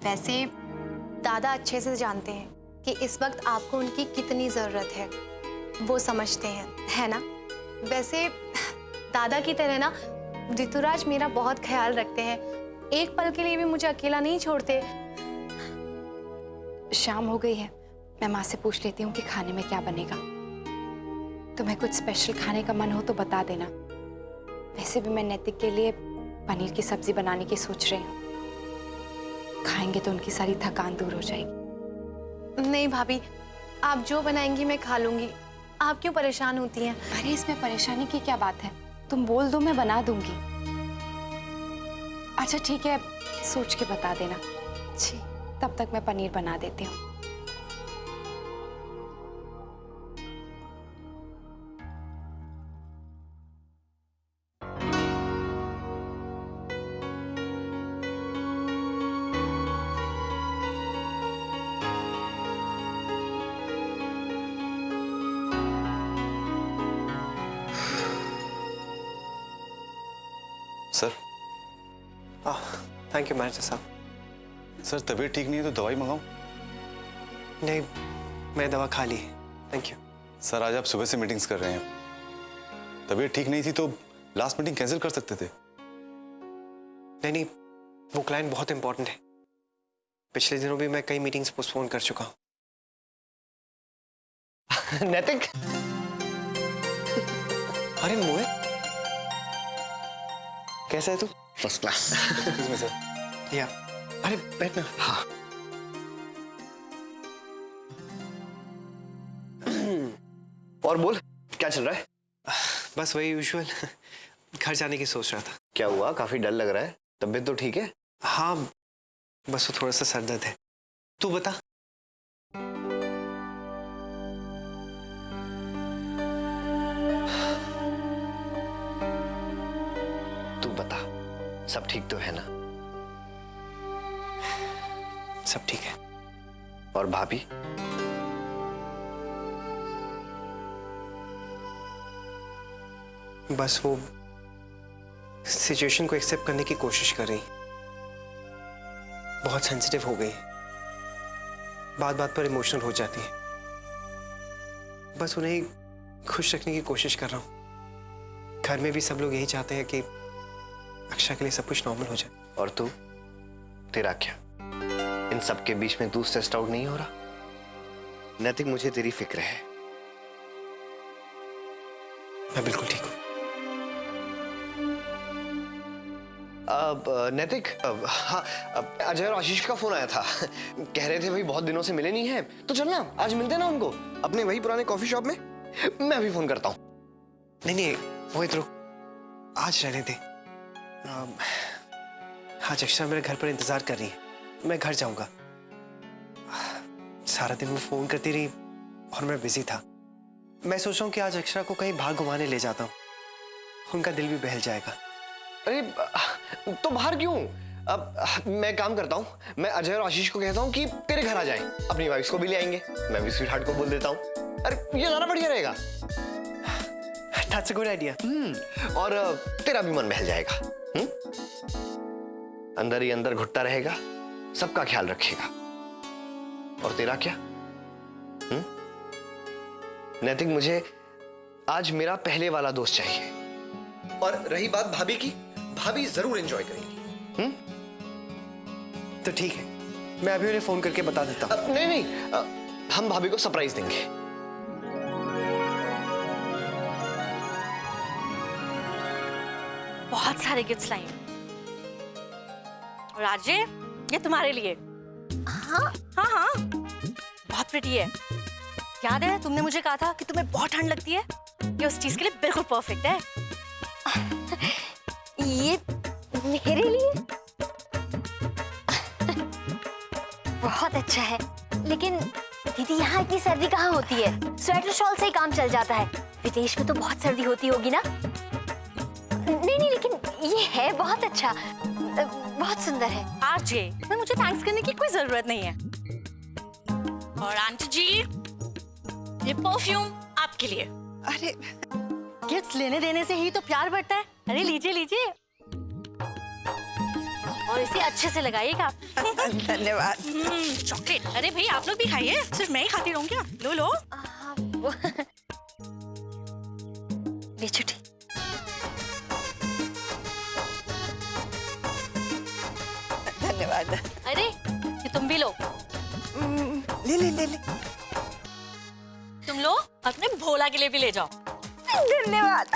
वैसे दादा अच्छे से जानते हैं कि इस वक्त आपको उनकी कितनी ज़रूरत है, वो समझते हैं, है ना? वैसे दादा की तरह ना ऋतुराज मेरा बहुत ख्याल रखते हैं, एक पल के लिए भी मुझे अकेला नहीं छोड़ते। शाम हो गई है, मैं माँ से पूछ लेती हूँ कि खाने में क्या बनेगा। तुम्हें कुछ स्पेशल खाने का मन हो तो बता देना। वैसे भी मैं नैतिक के लिए पनीर की सब्जी बनाने की सोच रही हूँ, खाएंगे तो उनकी सारी थकान दूर हो जाएगी। नहीं भाभी, आप जो बनाएंगी मैं खा लूंगी, आप क्यों परेशान होती हैं? अरे इसमें परेशानी की क्या बात है, तुम बोल दो मैं बना दूंगी। अच्छा ठीक है, सोच के बता देना। जी। तब तक मैं पनीर बना देती हूँ। सर। थैंक यू मैनेजर साहब। सर तबीयत ठीक नहीं है तो दवाई मंगाऊं? नहीं, मैं दवा खा ली है, थैंक यू। सर आज आप सुबह से मीटिंग्स कर रहे हैं, तबीयत ठीक नहीं थी तो लास्ट मीटिंग कैंसिल कर सकते थे। नहीं, वो क्लाइंट बहुत इंपॉर्टेंट है। पिछले दिनों भी मैं कई मीटिंग्स पोस्टपोन कर चुका हूँ। नैतिक। अरे मोहित, कैसा है तू? First class. सर। या अरे बैठना। हाँ। और बोल, क्या चल रहा है? बस वही यूजुअल, घर जाने की सोच रहा था। क्या हुआ, काफी डल लग रहा है, तबीयत तो ठीक है? हाँ, बस वो थोड़ा सा सर दर्द है। तू बता। तू बता, सब ठीक तो है ना? सब ठीक है। और भाभी? बस वो सिचुएशन को एक्सेप्ट करने की कोशिश कर रही, बहुत सेंसिटिव हो गई, बात बात पर इमोशनल हो जाती है। बस उन्हें खुश रखने की कोशिश कर रहा हूं। घर में भी सब लोग यही चाहते हैं कि अक्षा के लिए सब कुछ नॉर्मल हो जाए। और तू, तेरा क्या? इन सब के बीच में तू स्ट्रेस्ड आउट नहीं हो रहा? नैतिक, मुझे तेरी फिक्र है। मैं बिल्कुल ठीक हूं। अब नैतिक, हाँ, अजय और आशीष का फोन आया था। कह रहे थे भाई बहुत दिनों से मिले नहीं हैं, तो चलना आज मिलते ना उनको अपने वही पुराने कॉफी शॉप में। मैं अभी फोन करता हूँ। नहीं, मोहित रुक, आज रहने दे। आज अक्षा मेरे घर पर इंतजार कर रही है, मैं घर जाऊंगा। सारा दिन वो फोन करती रही और मैं बिजी था। मैं सोच रहा हूँ कि आज अक्षा को कहीं बाहर घुमाने ले जाता हूँ, उनका दिल भी बहल जाएगा। अरे तो बाहर क्यों? अब मैं काम करता हूँ, मैं अजय और आशीष को कहता हूँ कि तेरे घर आ जाएं, अपनी वाइफ को भी ले आएंगे, मैं भी स्वीट हार्ट को बोल देता हूँ। अरे ये ज्यादा बढ़िया रहेगा। That's a good idea. और तेरा भी मन बहल जाएगा। अंदर ही अंदर घुटता रहेगा, सबका ख्याल रखेगा। और तेरा क्या? नैतिक, मुझे आज मेरा पहले वाला दोस्त चाहिए। और रही बात भाभी की, भाभी जरूर एंजॉय करेंगी। तो ठीक है, मैं अभी उन्हें फोन करके बता देता हूँ। नहीं, हम भाभी को सरप्राइज देंगे। बहुत सारे गिफ्ट्स लाई हूं। और आजे, ये तुम्हारे लिए। हाँ हाँ हाँ, बहुत प्रिटी है। याद है तुमने मुझे कहा था कि तुम्हें बहुत ठंड लगती है, ये उस चीज के लिए बिल्कुल परफेक्ट है। ये मेरे लिए बहुत अच्छा है, लेकिन दीदी यहाँ इतनी सर्दी कहाँ होती है? स्वेटर शॉल से ही काम चल जाता है। विदेश में तो बहुत सर्दी होती होगी ना? नहीं, लेकिन ये है बहुत अच्छा, बहुत सुंदर है। आरजे, इसमें मुझे थैंक्स करने की कोई जरूरत नहीं है। और आंटी जी, ये परफ्यूम आपके लिए। अरे गिफ्ट्स लेने देने से ही तो प्यार बढ़ता है। अरे लीजिए लीजिए। और इसे अच्छे से लगाइएगा। धन्यवाद। चॉकलेट, अरे भाई आप लोग भी खाइए, सिर्फ मैं ही खाती रहूं क्या? लो लो। ले छुट्टी। धन्यवाद। अरे ये तुम भी लो। ले ले ले ले। तुम लो, अपने भोला के लिए भी ले जाओ। धन्यवाद।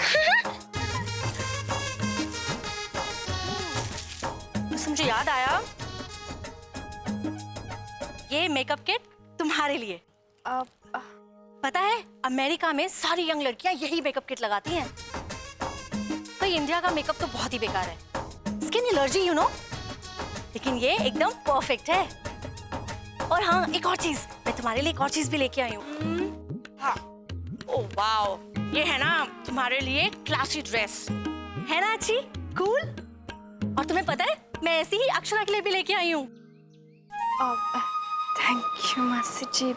बस मुझे याद आया, ये मेकअप किट तुम्हारे लिए। पता है अमेरिका में सारी यंग लड़कियां यही मेकअप किट लगाती हैं। भाई इंडिया का मेकअप तो बहुत ही बेकार है, स्किन एलर्जी यू नो, लेकिन ये एकदम परफेक्ट है। और हाँ एक और चीज, मैं तुम्हारे लिए एक और चीज भी लेके आई हूँ। हाँ, ओह वाओ, ये है ना तुम्हारे लिए क्लासी ड्रेस, है ना अच्छी, कूल। और तुम्हें पता है मैं ऐसी ही अक्षरा के लिए भी लेके आई हूँ। थैंक यू मासी जी।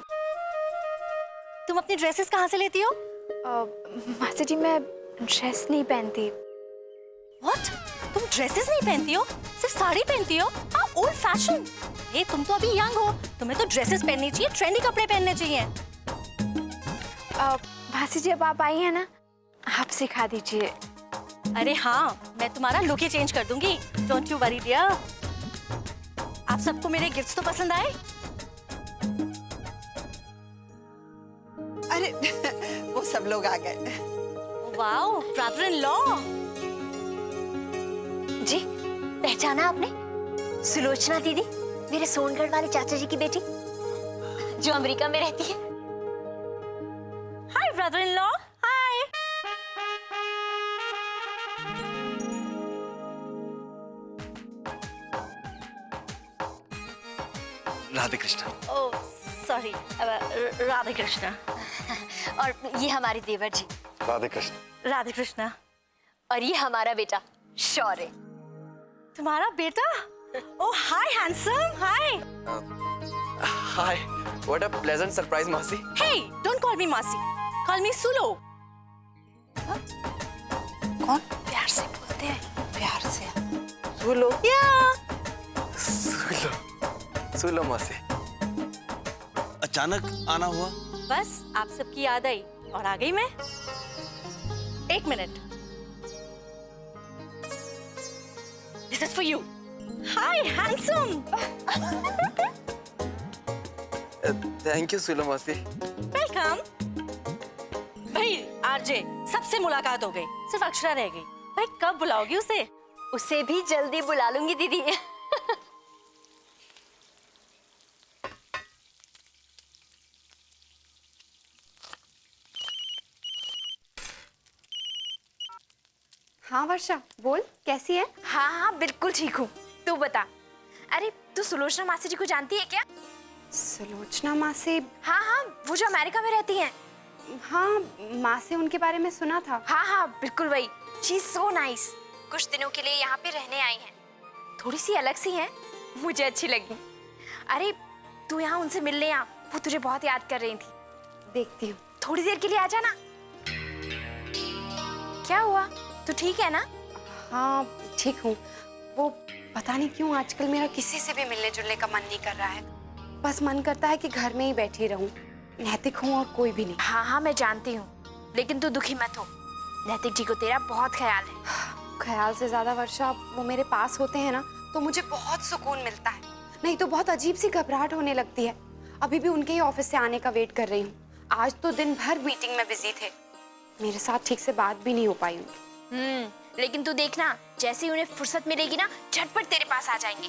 तुम अपनी ड्रेसेस कहाँ से लेती हो? मासी जी मैं ड्रेस नहीं पहनती। What? तुम ड्रेसेस नहीं पहनती हो, सिर्फ साड़ी पहनती हो? हाँ, ओल्ड फैशन। ये तुम तो अभी यंग हो, तुम्हें तो ड्रेसेस पहननी चाहिए, ट्रेंडी कपड़े पहनने चाहिए। मासी जी अब आप आई हैं ना, आप सिखा दीजिए। अरे हाँ, मैं तुम्हारा लुक ही चेंज कर दूंगी, डोंट यू वरी डियर। आप सबको मेरे गिफ्ट्स तो पसंद आए? अरे वो सब लोग आ गए। Wow, brother in law. जी पहचाना आपने? सुलोचना दीदी, मेरे सोनगढ़ वाले चाचा जी की बेटी जो अमेरिका में रहती है। Hi brother in law, hi. Radhe Krishna. Oh sorry, Radhe Krishna. और ये हमारे देवर जी, राधे कृष्ण। राधे कृष्णा। और ये हमारा बेटा शौर्य। तुम्हारा बेटा? Oh hi handsome, hi. Hi, what a pleasant surprise, Masi. Hey, don't call me Masi. Call me Sulo. कौन प्यार से बोलते हैं? प्यार से। Sulo. Yeah. Sulo, Masi. अचानक आना हुआ? बस आप सबकी याद आई और आ गई मैं। एक minute. This is for you. Hi, handsome. Thank you, Sulo, Masi. Welcome. भाई आरजे, सबसे मुलाकात हो गई, सिर्फ अक्षरा रह गई। भाई कब बुलाओगी उसे? उसे भी जल्दी बुला लूंगी दीदी। हाँ वर्षा बोल, कैसी है? हाँ हाँ बिल्कुल ठीक हूँ। तू बता। अरे तू सुलोचना मासी जी को जानती है क्या? सुलोचना माँ से? हाँ हाँ, वो जो अमेरिका में रहती हैं। हाँ माँ से उनके बारे में सुना था। हाँ हाँ बिल्कुल वही। She is so nice. कुछ दिनों के लिए यहाँ पे रहने आई हैं। थोड़ी सी अलग सी हैं, मुझे अच्छी लगी। अरे तू यहाँ उनसे मिलने आ, वो तुझे बहुत याद कर रही थी। देखती हूँ। थोड़ी देर के लिए आ जाना। क्या हुआ, तू ठीक है ना? हाँ ठीक हूँ। वो पता नहीं क्यों आजकल मेरा किसी से भी मिलने जुलने का मन नहीं कर रहा है। बस मन करता है कि घर में ही बैठी रहूं, नैतिक हूँ और कोई भी नहीं। हाँ हाँ मैं जानती हूँ, लेकिन तू दुखी मत हो। नैतिक जी को तेरा बहुत ख्याल है। ख्याल से ज्यादा वर्षा वो मेरे पास होते हैं ना तो मुझे बहुत सुकून मिलता है, नहीं तो बहुत अजीब सी घबराहट होने लगती है। अभी भी उनके ही ऑफिस से आने का वेट कर रही हूँ। आज तो दिन भर मीटिंग में बिजी थे, मेरे साथ ठीक से बात भी नहीं हो पाई उनकी। लेकिन तू देखना, जैसे ही उन्हें फुर्सत मिलेगी ना झटपट तेरे पास आ जाएंगे।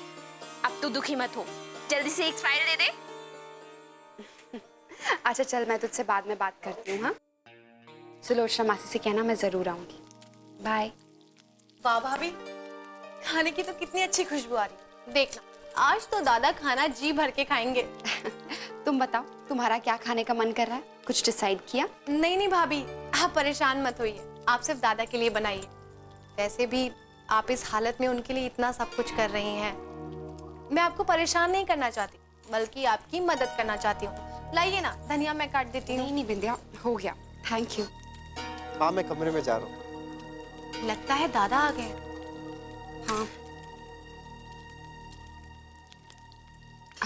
अब तू दुखी मत हो, जल्दी से एक फाइल दे दे। अच्छा चल, मैं तुझसे बाद में बात करती हूँ। हाँ सुलोचना मासी से कहना मैं जरूर आऊंगी। बाय। वाह भाभी, खाने की तो कितनी अच्छी खुशबू आ रही। देखना आज तो दादा खाना जी भर के खाएंगे। तुम बताओ तुम्हारा क्या खाने का मन कर रहा है? कुछ डिसाइड किया? नहीं नहीं भाभी, आप परेशान मत होइए, आप सिर्फ दादा के लिए बनाइए। वैसे भी आप इस हालत में उनके लिए इतना सब कुछ कर रही हैं। मैं आपको परेशान नहीं करना चाहती, बल्कि आपकी मदद करना चाहती हूँ। लाइए ना, धनिया मैं काट देती हूँ। नहीं बिंदिया, हो गया, थैंक यू। माँ मैं कमरे में जा रहा हूँ। लगता है दादा आ गए। हाँ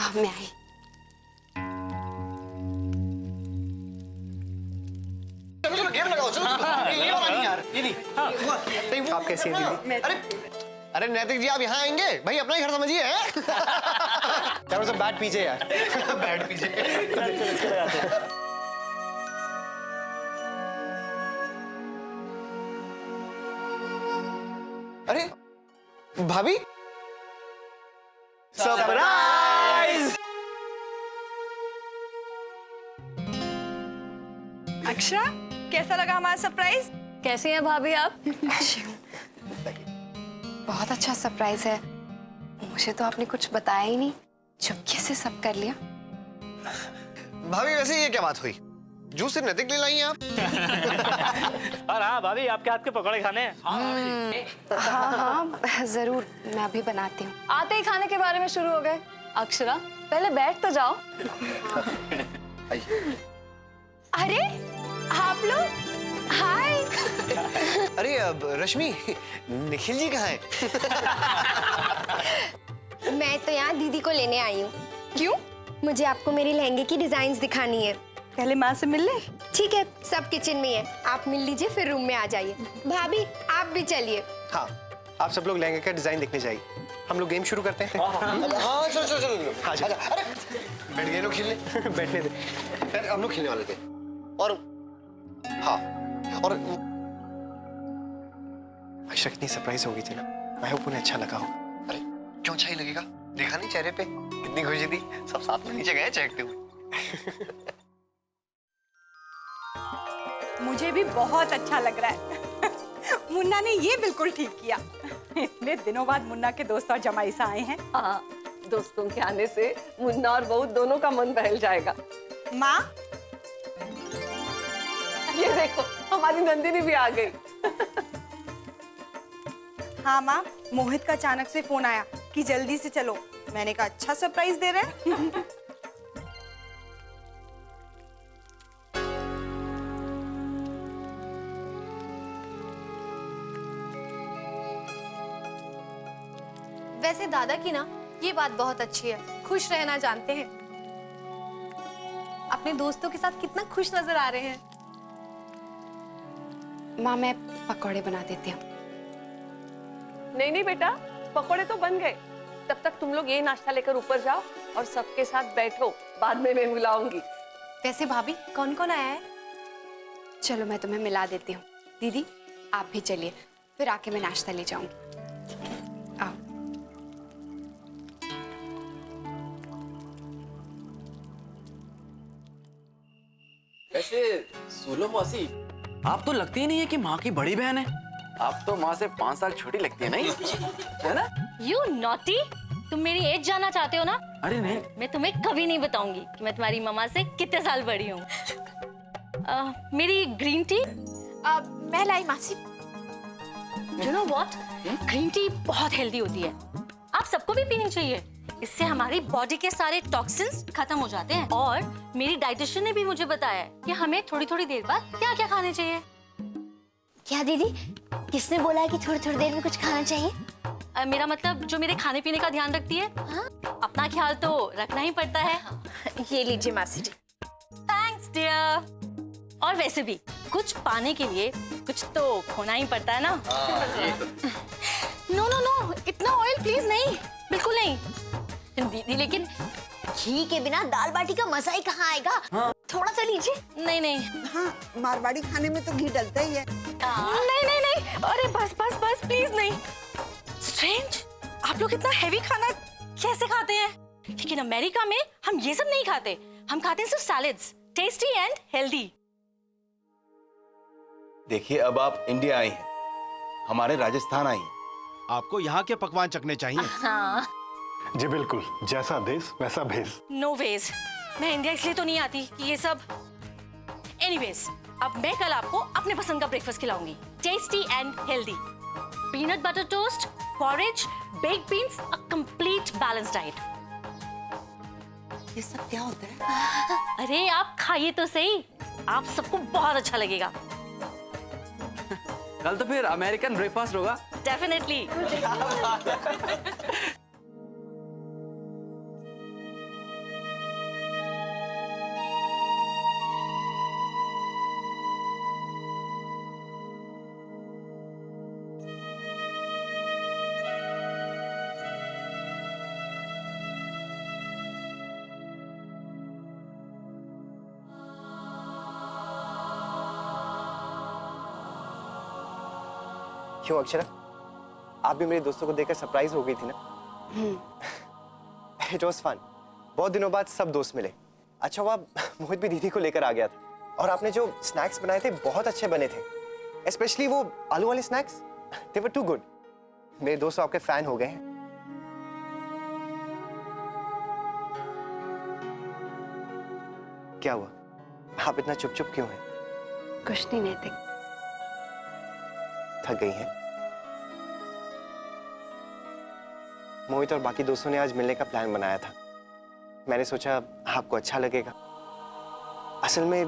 हाँ मैं आई। चलो चलो गेम लगाओ, चलो ये वाला नहीं यार, ये नहीं। नहीं वो आप कैसी हैं दीदी? अरे नैतिक जी, आप यहाँ आएंगे भाई, अपना ही घर समझिए। यार सब बैट पीछे यार। बैठ पीछे। अरे भाभी, सरप्राइज! अक्षरा, कैसा लगा हमारा सरप्राइज? कैसे हैं भाभी आप? बहुत अच्छा सरप्राइज है। मुझे तो आपने कुछ बताया ही नहीं, चुपके से सब कर लिया। भाभी वैसे ये क्या बात हुई? जूस से नैतिक ले लाई आप? और हाँ भाभी, आपके हाथ के पकौड़े खाने हैं। हाँ हाँ जरूर, मैं अभी बनाती हूँ। आते ही खाने के बारे में शुरू हो गए। अक्षरा पहले बैठ तो जाओ। अरे आप लोग, हाय। अरे अब रश्मि, निखिल जी कहाँ हैं? मैं तो यहाँ दीदी को लेने आई हूँ। क्यों? मुझे आपको मेरी लहंगे की डिजाइन्स दिखानी है। पहले माँ से मिल ले। ठीक है, सब किचन में है, आप मिल लीजिए फिर रूम में आ जाइए। भाभी आप भी चलिए। हाँ, आप सब लोग लहंगे का डिजाइन देखने जाइए। हम लोग गेम शुरू करते हैं। हाँ चलो चलो चलो। हाँ जी। अरे बैठ गए लोग खेलने। बैठने दे। यार हम लोग खेलने वाले थे। और हाँ, और अक्षरा कितनी सरप्राइज हो गई थी ना। आई होप उन्हें अच्छा लगा होगा। अरे क्यों अच्छा ही लगेगा? देखा नहीं चेहरे पे कितनी खुशी थी। सब साथ में नीचे गए चहकते हुए। मुझे भी बहुत अच्छा लग रहा है। मुन्ना ने ये बिल्कुल ठीक किया। इतने दिनों बाद मुन्ना के दोस्त और जमाई से आए हैं। हाँ, दोस्तों के आने से मुन्ना और बहू दोनों का मन बहल जाएगा। माँ, ये देखो हमारी नंदिनी भी आ गई। हाँ माँ, मोहित का अचानक से फोन आया कि जल्दी से चलो। मैंने कहा अच्छा सरप्राइज दे रहे हैं। वैसे दादा की ना ये बात बहुत अच्छी है, खुश रहना जानते हैं। अपने दोस्तों के साथ कितना खुश नजर आ रहे हैं। माँ मैं पकौड़े बना देती हूँ। नहीं नहीं बेटा, पकोड़े तो बन गए। तब तक तुम लोग ये नाश्ता लेकर ऊपर जाओ और सबके साथ बैठो, बाद में मैं मिलाऊंगी। वैसे भाभी कौन कौन आया है? चलो मैं तुम्हें मिला देती हूँ। दीदी आप भी चलिए, फिर आके मैं नाश्ता ले जाऊंगी। आओ। वैसे सुनो मौसी, आप तो लगती ही नहीं है कि माँ की बड़ी बहन है। आप तो माँ से 5 साल छोटी लगती है, नहीं है ना? You naughty! तुम मेरी एज जानना चाहते हो ना? अरे नहीं, मैं तुम्हें कभी नहीं बताऊंगी कि मैं तुम्हारी मम्मा से कितने साल बड़ी हूँ। मेरी ग्रीन टी मैं लाई मासी। You know what, green tea बहुत हेल्दी होती है, आप सबको भी पीनी चाहिए। इससे हमारी बॉडी के सारे टॉक्सिन्स खत्म हो जाते हैं। और मेरी डाइटिशियन ने भी मुझे बताया है कि हमें थोड़ी थोड़ी देर बाद क्या क्या खाने चाहिए। क्या दीदी, किसने बोला है कि थोड़ी थोड़ी देर में कुछ खाना चाहिए? मेरा मतलब जो मेरे खाने पीने का ध्यान रखती है। हाँ? अपना ख्याल तो रखना ही पड़ता है। ये लीजिए मासी जी। Thanks dear. और वैसे भी कुछ पाने के लिए कुछ तो खोना ही पड़ता है ना। नो नो नो, इतना ऑयल प्लीज नहीं, बिल्कुल नहीं। दीदी लेकिन घी के बिना दाल बाटी का मजा ही कहाँ आएगा? हाँ। थोड़ा सा लीजिए। नहीं नहीं हाँ, मारवाड़ी खाने में तो घी डलता ही है। नहीं नहीं नहीं, अरे बस बस बस प्लीज नहीं। स्ट्रेंज, आप लोग इतना हैवी खाना कैसे खाते हैं? लेकिन अमेरिका में हम ये सब नहीं खाते, हम खाते हैं सिर्फ सैलेड्स, टेस्टी एंड हेल्दी। देखिए अब आप इंडिया आई हैं, हमारे राजस्थान आई हैं। आपको यहाँ के पकवान चखने चाहिए। हाँ जी बिल्कुल, जैसा देश वैसा भेस। नो वेज, मैं इंडिया इसलिए तो नहीं आती कि ये सब। एनीवेज, अब मैं कल आपको अपने पसंद का ब्रेकफास्ट खिलाऊंगी, tasty and healthy. Peanut butter toast, porridge, baked beans, a complete balance diet. ये सब क्या होता है? अरे आप खाइए तो सही, आप सबको बहुत अच्छा लगेगा। कल तो फिर अमेरिकन ब्रेकफास्ट होगा। डेफिनेटली। क्यों अक्षरा, आप भी मेरे दोस्तों को देखकर सरप्राइज हो गई थी ना? It was fun. बहुत दिनों बाद सब दोस्त मिले। अच्छा हुआ मोहित भी दीदी को लेकर आ गया था। और आपने जो स्नैक्स बनाए थे बहुत अच्छे बने थे, स्पेशली वो आलू वाले snacks, they were too good. मेरे दोस्त आपके फैन हो गए हैं। क्या हुआ, आप इतना चुप चुप क्यों हैं? कुछ नहीं नैतिक। थक गई हैं? मोहित और बाकी दोस्तों ने आज मिलने का प्लान बनाया था। मैंने सोचा आपको अच्छा लगेगा। असल में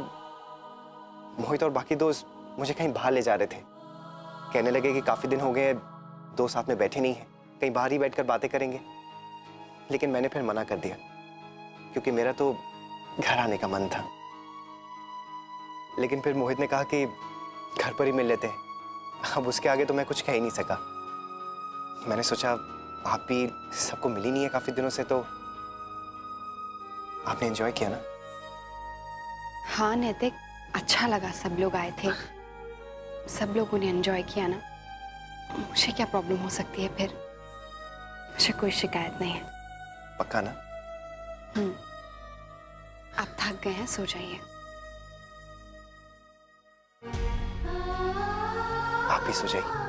मोहित और बाकी दोस्त मुझे कहीं बाहर ले जा रहे थे। कहने लगे कि काफी दिन हो गए दो साथ में बैठे नहीं हैं, कहीं बाहर ही बैठकर बातें करेंगे। लेकिन मैंने फिर मना कर दिया, क्योंकि मेरा तो घर आने का मन था। लेकिन फिर मोहित ने कहा कि घर पर ही मिल लेते हैं। अब उसके आगे तो मैं कुछ कह ही नहीं सका। मैंने सोचा आप भी सबको मिली नहीं है काफी दिनों से, तो आपने एंजॉय किया ना? हाँ नैतिक, अच्छा लगा सब लोग आए थे। सब लोगों ने एंजॉय किया ना, मुझे क्या प्रॉब्लम हो सकती है फिर? मुझे कोई शिकायत नहीं है। पक्का ना? आप थक गए हैं, सो जाइए। आप भी सो जाइए।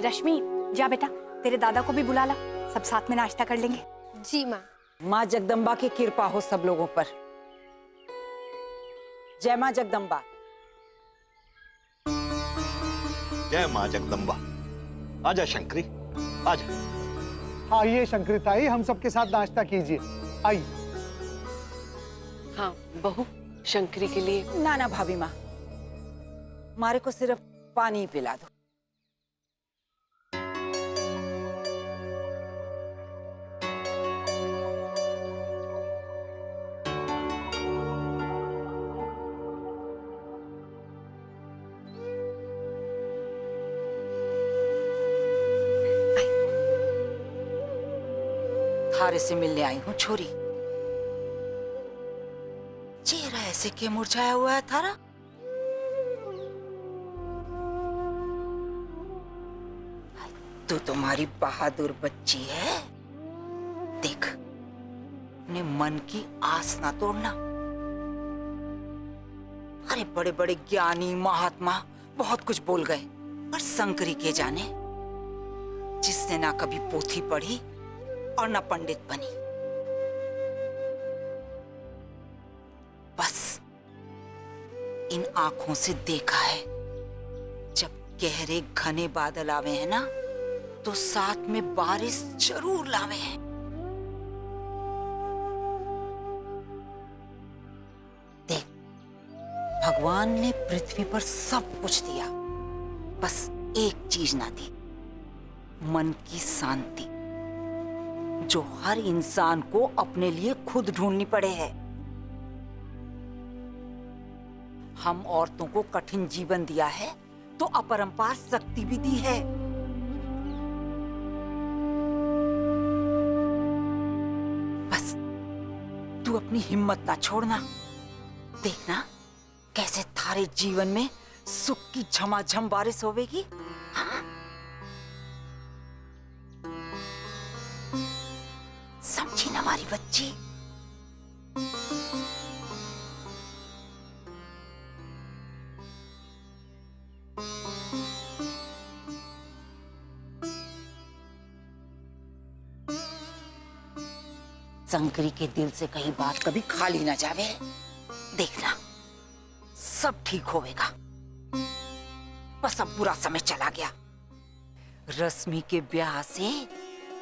रश्मि, जा बेटा, तेरे दादा को भी बुला ला, सब साथ में नाश्ता कर लेंगे। जी माँ। माँ जगदम्बा की कृपा हो सब लोगों पर। जय माँ जगदम्बा। जय माँ जगदम्बा। आजा शंकरी, आजा। आइए शंकरी ताई, हम सबके साथ नाश्ता कीजिए, आइए। हाँ बहू, शंकरी के लिए। ना ना भाभी माँ, मारे को सिर्फ पानी ही पिला दो। थारे से मिलने आई हूँ छोरी। चेहरा ऐसे क्यों मुरझाया हुआ है थारा? तू तुम्हारी बहादुर बच्ची है। देख, अपने मन की आस ना तोड़ना। अरे बड़े बड़े ज्ञानी महात्मा बहुत कुछ बोल गए, पर शंकरी के जाने, जिसने ना कभी पोथी पढ़ी और न पंडित बनी। बस इन आंखों से देखा है, जब गहरे घने बादल आवे हैं ना, तो साथ में बारिश जरूर लावे हैं। देख, भगवान ने पृथ्वी पर सब कुछ दिया, बस एक चीज ना दी, मन की शांति, जो हर इंसान को अपने लिए खुद ढूंढनी पड़े है। हम औरतों को कठिन जीवन दिया है, तो अपरंपार शक्ति भी दी है। बस तू अपनी हिम्मत ना छोड़ना। देखना कैसे थारे जीवन में सुख की झमाझम बारिश होवेगी। हाँ? जी। शंकरी के दिल से कहीं बात कभी खाली ना जावे। देखना सब ठीक होएगा। बस अब बुरा समय चला गया। रश्मि के ब्याह से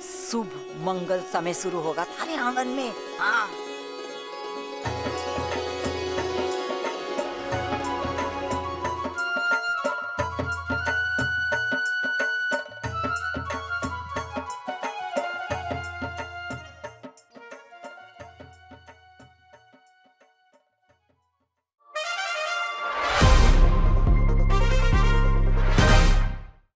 शुभ मंगल समय शुरू होगा थारे आंगन में। हाँ